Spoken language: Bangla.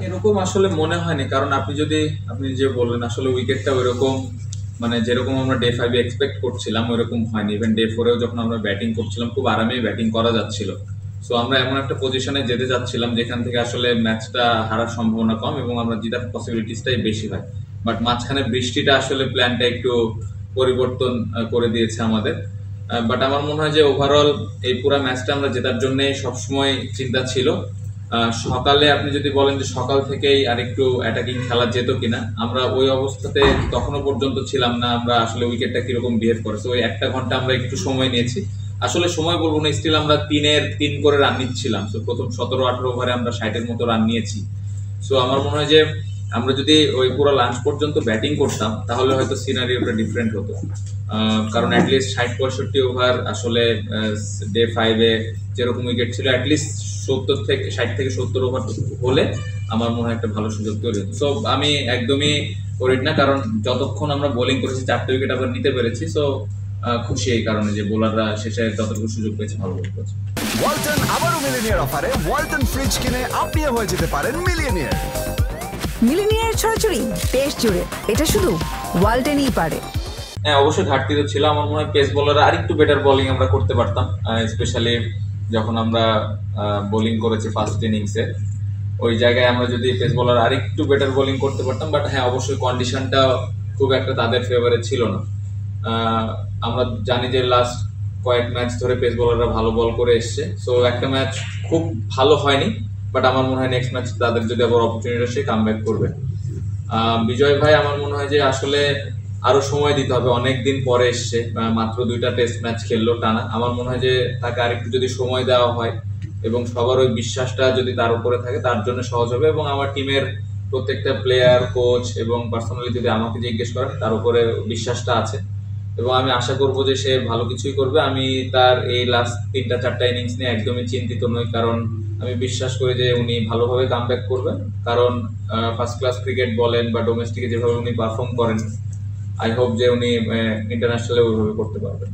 এরকম আসলে মনে হয়নি, কারণ আপনি যে বললেন আসলে উইকেটটা ওইরকম, মানে যেরকম আমরা ডে 5 এক্সপেক্ট করছিলাম ওইরকম হয়নি। ইভেন ডে 4-এও যখন আমরা ব্যাটিং করছিলাম খুব আরামেই ব্যাটিং করা যাচ্ছিল। সো আমরা এমন একটা পজিশনে যেতে যাচ্ছিলাম যেখান থেকে আসলে ম্যাচটা হারার সম্ভাবনা কম এবং আমরা জেতার পসিবিলিটিসটাই বেশি হয়। বাট মাঝখানে বৃষ্টিটা আসলে প্ল্যানটা একটু পরিবর্তন করে দিয়েছে আমাদের। বাট আমার মনে হয় যে ওভারঅল এই পুরো ম্যাচটা আমরা জেতার জন্যই সবসময় চিন্তা ছিল। সকালে আপনি যদি বলেন যে সকাল থেকেই আরেকটু অ্যাটাকিং খেলা যেত কিনা, আমরা ওই অবস্থাতে তখনও পর্যন্ত ছিলাম না। আমরা আসলে উইকেটটা কিরকম বিহেভ করেছে ওই একটা ঘন্টা আমরা একটু সময় নিয়েছি। আসলে সময় বলবো না, স্টিল আমরা 3-3 করে রান নিচ্ছিলাম। তো প্রথম 17-18 ওভারে আমরা 60-এর মতো রান নিয়েছি। সো আমার মনে হয় যে আমরা যদি ওই পুরো লাঞ্চ পর্যন্ত ব্যাটিং করতাম তাহলে হয়তো সিনারিওটা ডিফারেন্ট হতো। কারণ অ্যাটলিস্ট 60-65 ওভার আসলে ডে 5-এ যেরকম উইকেট ছিল, অ্যাটলিস্ট 60 থেকে 70 ওভার হলে আমার মনে হয় একটা ভালো সুযোগ তৈরি হতো। সো আমি একদমই করি না, কারণ যতক্ষণ আমরা বোলিং করেছি 4টে উইকেট আমরা নিতে পেরেছি। সো খুশি এই কারণে যে বোলাররা শেষে যতটুকু সুযোগ পেয়েছে ভালো বোলিং করেছে। ওয়ালটন আবারও মিলিনিয়ার অফারে ওয়ালটন ফ্রিজ কিনে আপনিও হয়ে যেতে পারেন মিলিয়নিয়ার। মিলিনিয়ার ছড়াছড়ি দেশ জুড়ে, এটা শুধু ওয়ালটেনই পারে। হ্যাঁ, অবশ্যই ঘাটতি তো ছিল। আমার মনে হয় পেস বোলাররা আরেকটু বেটার বোলিং আমরা করতে পারতাম, স্পেশালি যখন আমরা বোলিং করেছি ফার্স্ট ইনিংসে। ওই জায়গায় আমরা যদি পেস বোলার আরেকটু বেটার বোলিং করতে পারতাম। বাট হ্যাঁ, অবশ্যই কন্ডিশনটা খুব একটা তাদের ফেভারে ছিল না। আমরা জানি যে লাস্ট কয়েক ম্যাচ ধরে পেস বোলাররা ভালো বল করে এসছে। সো একটা ম্যাচ খুব ভালো হয়নি, বাট আমার মনে হয় নেক্সট ম্যাচ তাদের যদি আবার অপরচুনিটি আসে কাম ব্যাক করবে। বিজয় ভাই আমার মনে হয় যে আসলে আরো সময় দিতে হবে। অনেক দিন পরে এসছে, মাত্র 2টা টেস্ট ম্যাচ খেললো টানা। আমার মনে হয় যে তাকে আরেকটু যদি সময় দেওয়া হয় এবং সবার ওই বিশ্বাসটা যদি তার উপরে থাকে তার জন্য সহজ হবে। এবং আমার টিমের প্রত্যেকটা প্লেয়ার, কোচ এবং পার্সোনালি যদি আমাকে জিজ্ঞেস করেন তার উপরে বিশ্বাসটা আছে এবং আমি আশা করব যে সে ভালো কিছুই করবে। আমি তার এই লাস্ট 3টা 4টা ইনিংস নিয়ে একদমই চিন্তিত নই, কারণ আমি বিশ্বাস করি যে উনি ভালোভাবে কামব্যাক করবেন। কারণ ফার্স্ট ক্লাস ক্রিকেট বলেন বা ডোমেস্টিকে যেভাবে উনি পারফর্ম করেন, আই হোপ যে উনি ইন্টারন্যাশনালে ওইভাবে করতে পারবেন।